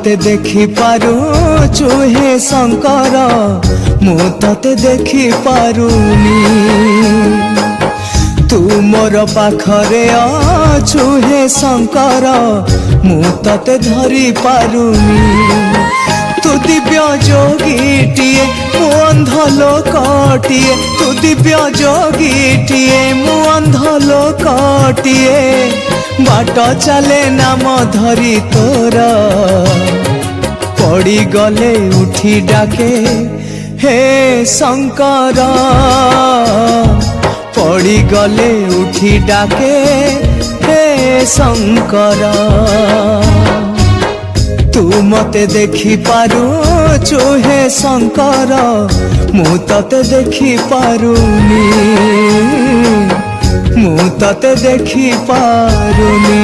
मते देखी पारुचु हे शंकर मु तते देखी पारुनी तू मोर पाखरे अछु हे शंकर मु तते धरी पारुनी तू दिव्य जोगीटिए मु अंध लोकटिए तू दिव्य जोगीटिए मु अंध लोकटिए बाट चले नाम धरी तोर पड़ी गले उठी डाके हे शंकर पड़ी गले उठी डाके हे शंकर तू मते देखी पारुचु हे शंकर मु तते देखी पारुनी मु तते देखी पारुनी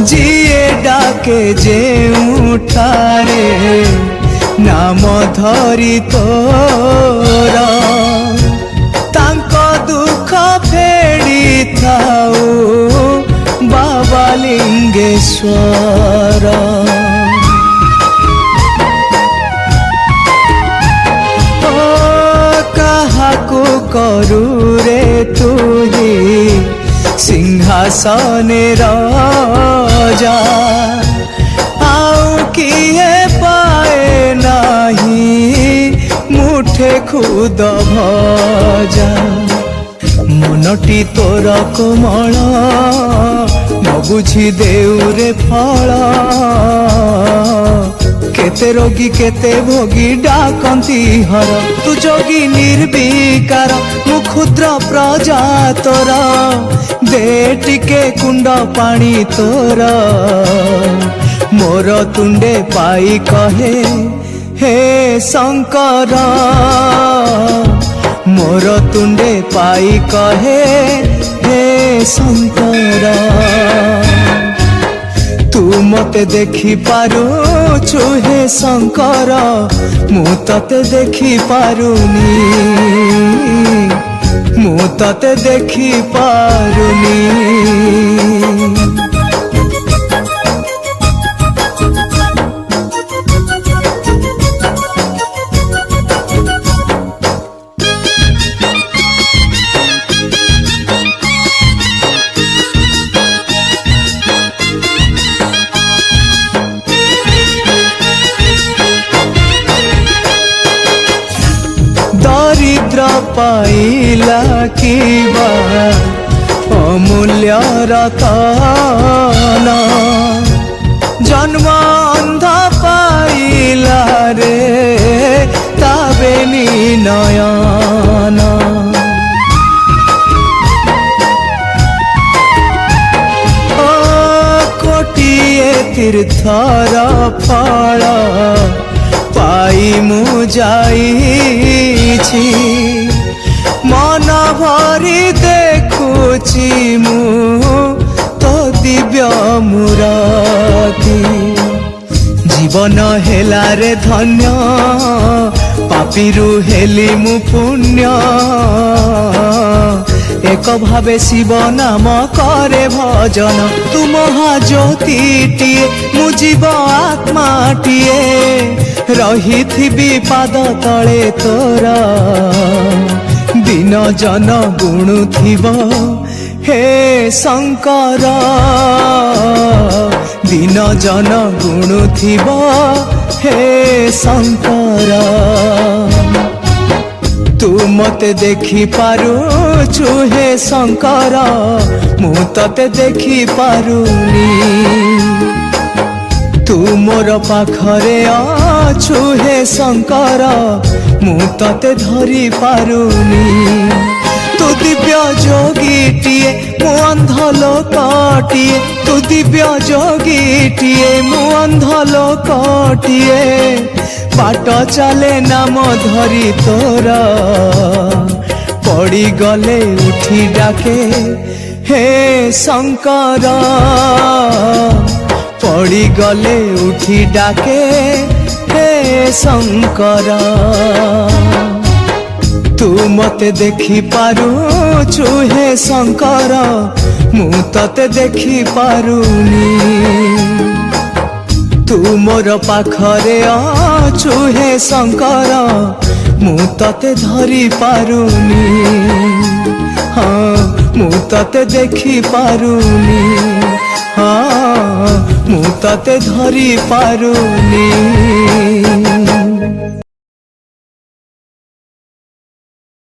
जिए डाके जे उठारे नाम धरी तोरा तांको दुख फेड़ी थाऊ बाबा लिंगेश्वर काहाकू करू रे तुही सिंहासने राजा आउ किए पाए नाही मुठे खुद भजा मनटी तोर कोमल न बुझी देउरे फल केते रोगी केते भोगी डाकंती हर तू जोगी निर्विकार मु क्षुद्र प्रजा तोर दे टिके कुंड पानी तोर मोर तुंडे पाई कहे हे शंकर मोर तुंडे पाई कहे हे शंकर तू मते देखी पारुचु हे शंकर मु तते देखी पारुनी मु तते देखी पारुनी दरिद्र पाइला किबा अमूल्य रतन जन्म अंध पाइला रे ताबेनी नयन ओ कोटिए तीर्थर फल पाई मु जाइछि मन भरी देखुछि मु तो दिव्य मूरति जीवन हेला रे धन्य पापीरु हेली मु पुण्य एक भावे शिव नाम करे भजन तू महाज्योतिटिए मु जीव आत्माटिए रही थी पाद तले तोरा दिन जन गुणु थिब हे शंकर दिन जन गुणु थिब हे शंकर तू मते देखी पारुचु हे शंकर मु तते देखी पारुनी तू मोर पाखरे अछु हे शंकर मु तते धरी पारुनी तू दिव्य जोगीटिए मु अंध लोकटिए तू दिव्य जोगीटिए मु अंध लोकटिए बाट चले नाम धरी तोर ପଡ଼ିଗଲେ ଉଠି ଡାକେ ହେ ଶଙ୍କର ପଡ଼ିଗଲେ ଉଠି ଡାକେ ହେ ଶଙ୍କର ତୁ ମତେ ଦେଖି ପାରୁଛୁ ହେ ଶଙ୍କର ମୁଁ ତତେ ଦେଖି ପାରୁନି ତୁ ମୋର ପାଖରେ ଅଛୁ ହେ ଶଙ୍କର ମୁଁ ତତେ ଧରି ପାରୁନି ହଁ ମୁଁ ତତେ ଦେଖି ପାରୁନି ହଁ ମୁଁ ତତେ ଧରି ପାରୁନି